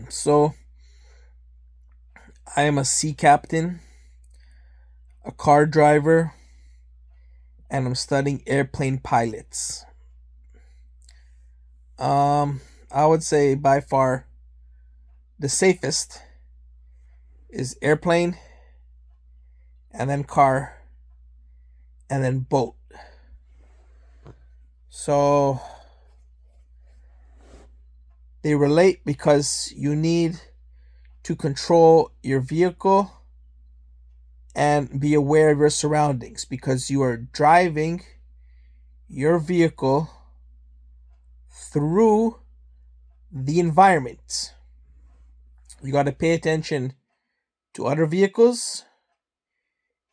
So, I am a sea captain, a car driver, and I'm studying airplane pilots. I would say by far the safest is airplane, and then car, and then boat. So, they relate because you need to control your vehicle and be aware of your surroundings because you are driving your vehicle through the environment. You got to pay attention to other vehicles.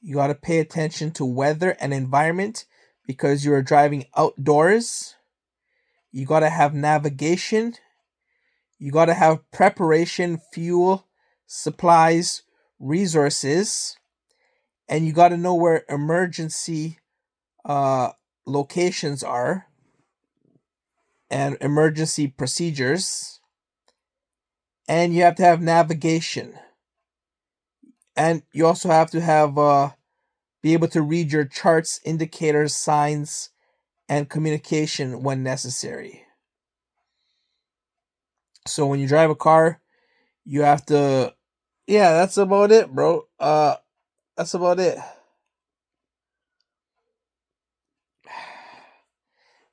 You got to pay attention to weather and environment because you are driving outdoors. You got to have navigation. You got to have preparation, fuel, supplies, resources, and you got to know where emergency uh, locations are and emergency procedures. And you have to have navigation, and you also have to have be able to read your charts, indicators, signs, and communication when necessary. So when you drive a car, you have to. Yeah, that's about it, bro. That's about it.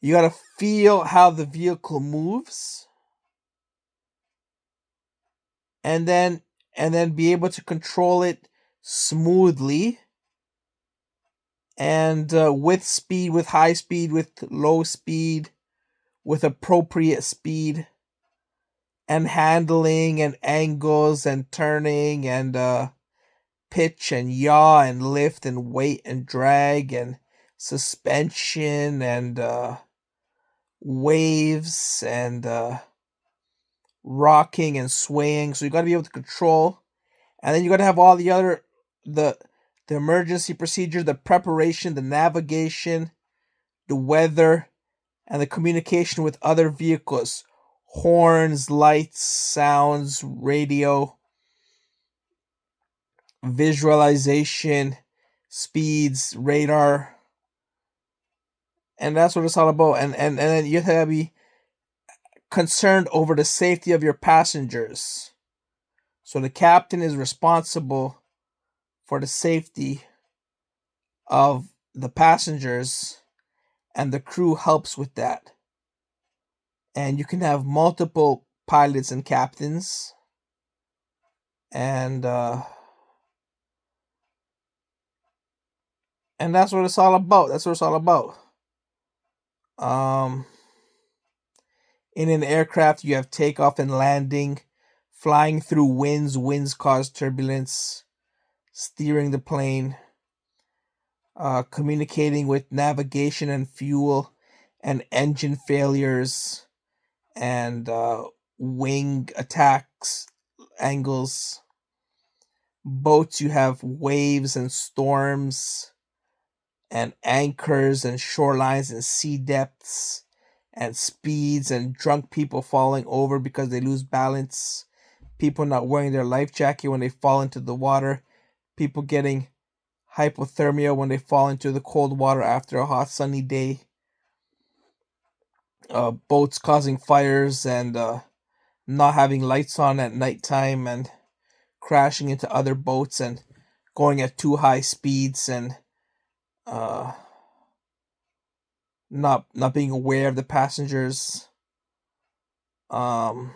You gotta feel how the vehicle moves, and then be able to control it smoothly and with speed, with high speed, with low speed, with appropriate speed, and handling and angles and turning and pitch and yaw and lift and weight and drag and suspension and waves and rocking and swaying. So you got to be able to control, and then you got to have all the other the the emergency procedure, the preparation, the navigation, the weather, and the communication with other vehicles, horns, lights, sounds, radio, visualization, speeds, radar, and that's what it's all about. And then you have to be concerned over the safety of your passengers. So the captain is responsible for the safety of the passengers, and the crew helps with that. And you can have multiple pilots and captains, and that's what it's all about. That's what it's all about. Um, in an aircraft, you have takeoff and landing, flying through winds. Winds cause turbulence, steering the plane, communicating with navigation and fuel, and engine failures, and wing attacks, angles. Boats, you have waves and storms, and anchors and shorelines and sea depths and speeds and drunk people falling over because they lose balance, people not wearing their life jacket when they fall into the water, people getting hypothermia when they fall into the cold water after a hot sunny day, boats causing fires and not having lights on at nighttime and crashing into other boats and going at too high speeds and uh, not being aware of the passengers, um,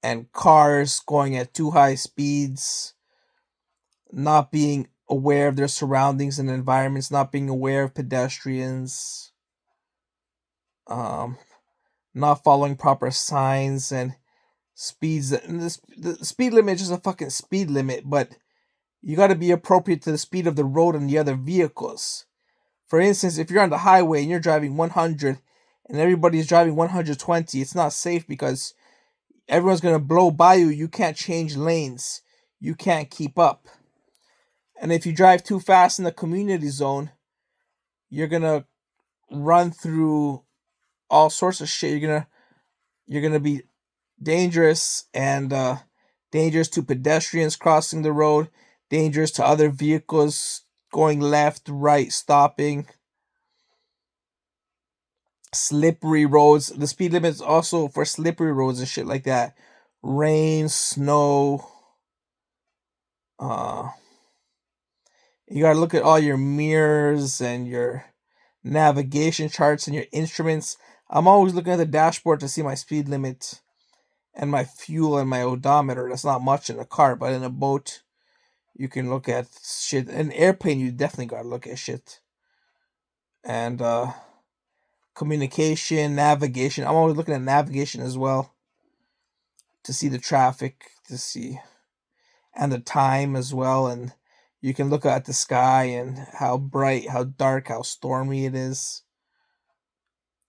and cars going at too high speeds, not being aware of their surroundings and environments, not being aware of pedestrians, um, not following proper signs and speeds. And the speed limit is just a fucking speed limit, but you got to be appropriate to the speed of the road and the other vehicles. For instance, if you're on the highway and you're driving 100 and everybody's driving 120, it's not safe because everyone's going to blow by you. You can't change lanes. You can't keep up. And if you drive too fast in the community zone, you're going to run through all sorts of shit. You're going to be dangerous and dangerous to pedestrians crossing the road, dangerous to other vehicles going left, right, stopping, slippery roads. The speed limit is also for slippery roads and shit like that. Rain, snow. Uh, you gotta look at all your mirrors and your navigation charts and your instruments. I'm always looking at the dashboard to see my speed limit and my fuel and my odometer. That's not much in a car, but in a boat, you can look at shit. An airplane, you definitely gotta look at shit. And communication, navigation. I'm always looking at navigation as well to see the traffic, to see and the time as well. And you can look at the sky and how bright, how dark, how stormy it is,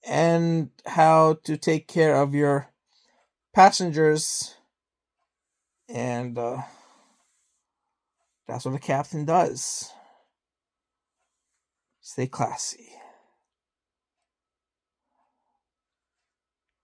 and how to take care of your passengers. And that's what a captain does. Stay classy.